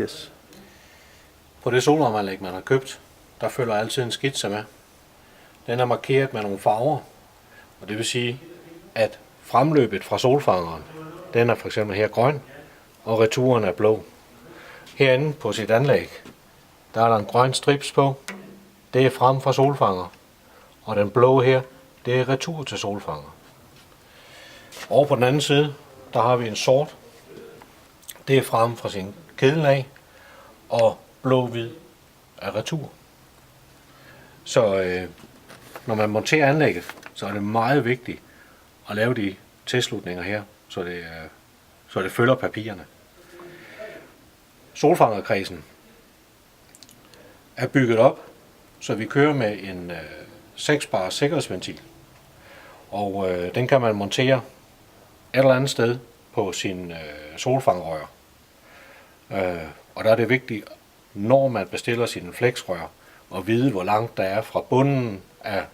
Yes. På det solvarmeanlæg, man har købt, der følger altid en skitse med. Den er markeret med nogle farver, og det vil sige, at fremløbet fra solfangeren, den er for eksempel her grøn, og returen er blå. Herinde på sit anlæg, der er der en grøn strips på. Det er frem fra solfanger. Og den blå her, det er retur til solfanger. Over på den anden side, der har vi en sort. Det er frem fra sin kedelag. Og blå-hvid er retur. Så når man monterer anlægget, så er det meget vigtigt at lave de tilslutninger her, så det følger papirerne. Solfangerkredsen er bygget op, så vi kører med en 6-bar sikkerhedsventil. Og den kan man montere et eller andet sted på sin solfangerrør. Og der er det vigtigt, når man bestiller sin flexrør, at vide, hvor langt der er fra bunden af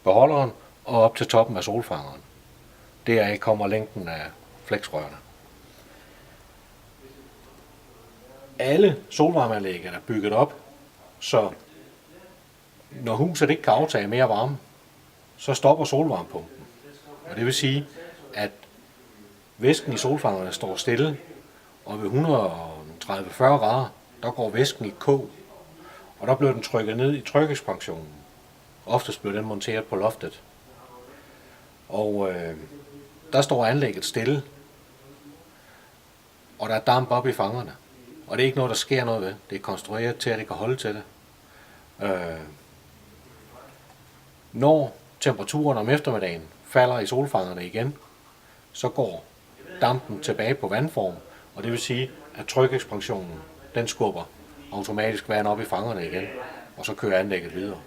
beholderen og op til toppen af solfangeren. Deraf kommer længden af flexrørene. Alle solvarmeanlæg er bygget op, så når huset ikke kan aftage mere varme, så stopper solvarmepumpen. Og det vil sige, at væsken i solfangerne står stille, og ved 130-40 grader, der går væsken i kog, og der bliver den trykket ned i trykekspansionen. Oftest bliver den monteret på loftet. Og der står anlægget stille, og der er damp op i fangerne. Og det er ikke noget, der sker noget ved. Det er konstrueret til, at det kan holde til det. Når temperaturen om eftermiddagen falder i solfangerne igen, så går dampen tilbage på vandform, og det vil sige, at trykekspansionen, den skubber automatisk vand op i fangerne igen, og så kører anlægget videre.